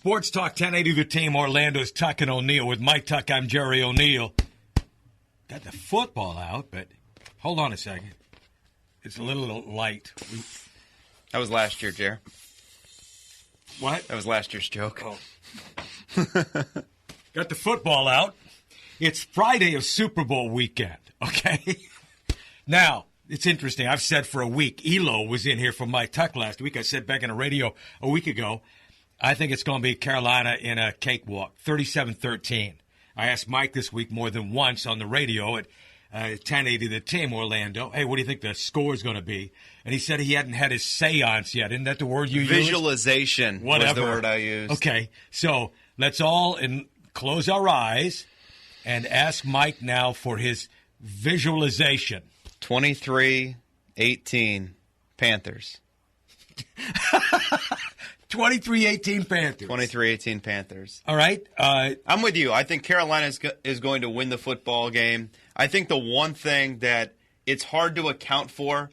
Sports Talk 1080 The Team, Orlando's Tuck and O'Neill. With Mike Tuck, I'm Jerry O'Neill. Got the football out, but hold on a second. It's a little light. That was last year, Jer. What? That was last year's joke. Oh. Got the football out. It's Friday of Super Bowl weekend, okay? Now, it's interesting. I've said for a week, Elo was in here for Mike Tuck last week. I said back in the radio a week ago, I think it's going to be Carolina in a cakewalk, 37-13. I asked Mike this week more than once on the radio at 1080 The Team, Orlando, hey, what do you think the score is going to be? And he said he hadn't had his seance yet. Isn't that the word you used? Visualization was the word I used. Okay, so let's all close our eyes and ask Mike now for his visualization. 23-18 Panthers. 23-18 Panthers. 23-18 Panthers. All right. I'm with you. I think Carolina is going to win the football game. I think the one thing that it's hard to account for,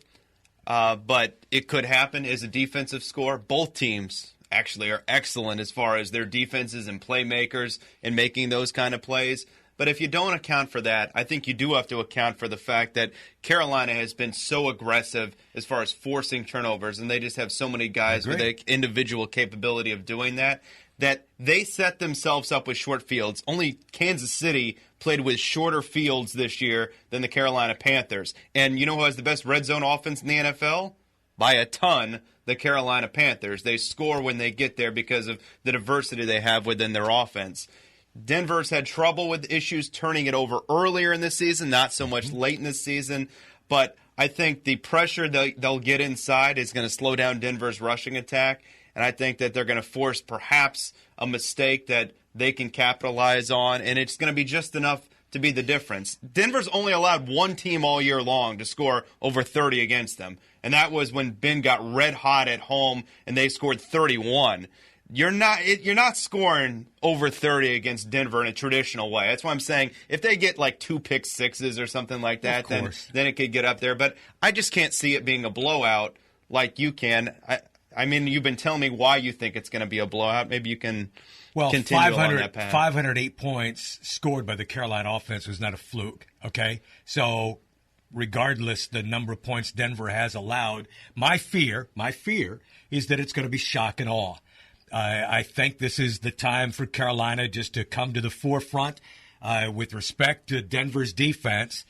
but it could happen, is a defensive score. Both teams actually are excellent as far as their defenses and playmakers and making those kind of plays. But if you don't account for that, I think you do have to account for the fact that Carolina has been so aggressive as far as forcing turnovers, and they just have so many guys with the individual capability of doing that, that they set themselves up with short fields. Only Kansas City played with shorter fields this year than the Carolina Panthers. And you know who has the best red zone offense in the NFL? By a ton, the Carolina Panthers. They score when they get there because of the diversity they have within their offense. Denver's had trouble with issues turning it over earlier in the season, not so much late in the season. But I think the pressure they'll get inside is going to slow down Denver's rushing attack. And I think that they're going to force perhaps a mistake that they can capitalize on. And it's going to be just enough to be the difference. Denver's only allowed one team all year long to score over 30 against them. And that was when Ben got red hot at home and they scored 31. You're not scoring over 30 against Denver in a traditional way. That's why I'm saying if they get like 2 pick sixes or something like that, then it could get up there. But I just can't see it being a blowout like you can. I mean, you've been telling me why you think it's going to be a blowout. Maybe you can continue along that path. 508 points scored by the Carolina offense was not a fluke, okay? So regardless the number of points Denver has allowed, my fear is that it's going to be shock and awe. I think this is the time for Carolina just to come to the forefront with respect to Denver's defense.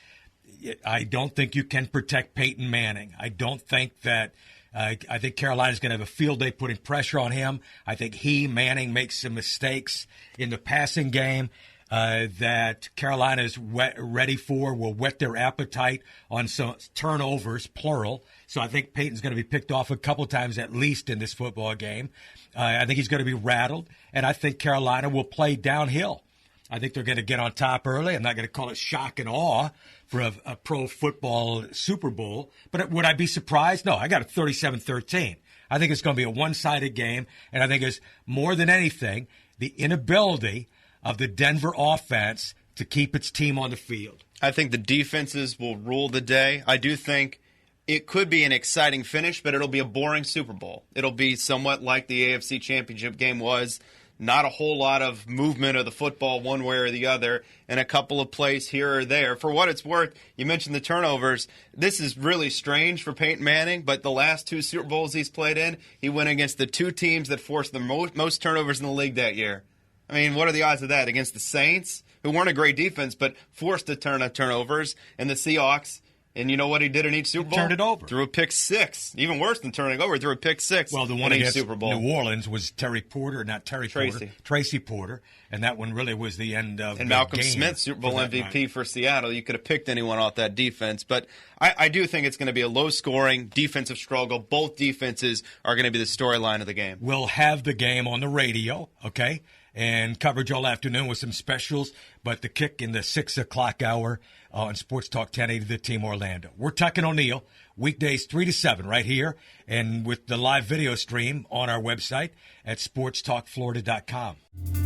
I don't think you can protect Peyton Manning. I don't think that I think Carolina's going to have a field day putting pressure on him. I think Manning, makes some mistakes in the passing game that Carolina is ready for, will whet their appetite on some turnovers, plural. So I think Peyton's going to be picked off a couple times at least in this football game. I think he's going to be rattled, and I think Carolina will play downhill. I think they're going to get on top early. I'm not going to call it shock and awe for a pro football Super Bowl, but would I be surprised? No, I got it 37-13. I think it's going to be a one-sided game, and I think it's more than anything the inability of the Denver offense to keep its team on the field. I think the defenses will rule the day. I do think it could be an exciting finish, but it'll be a boring Super Bowl. It'll be somewhat like the AFC Championship game was. Not a whole lot of movement of the football one way or the other, and a couple of plays here or there. For what it's worth, you mentioned the turnovers. This is really strange for Peyton Manning, but the last 2 Super Bowls he's played in, he went against the 2 teams that forced the most turnovers in the league that year. I mean, what are the odds of that? Against the Saints, who weren't a great defense, but forced a ton of turnovers, and the Seahawks. And you know what he did in each Super Bowl? Turned it over. Threw a pick 6. Even worse than turning over, threw a pick 6. Well, the one in against each Super Bowl. New Orleans was Tracy Porter, and that one really was the end of and the Malcolm game Smith, Super Bowl MVP night. for Seattle. You could have picked anyone off that defense. But I do think it's going to be a low-scoring defensive struggle. Both defenses are going to be the storyline of the game. We'll have the game on the radio, okay? And coverage all afternoon with some specials, but the kick in the 6 o'clock hour on Sports Talk 1080 The Team Orlando. We're Tuck and O'Neill, weekdays 3 to 7 right here, and with the live video stream on our website at sportstalkflorida.com.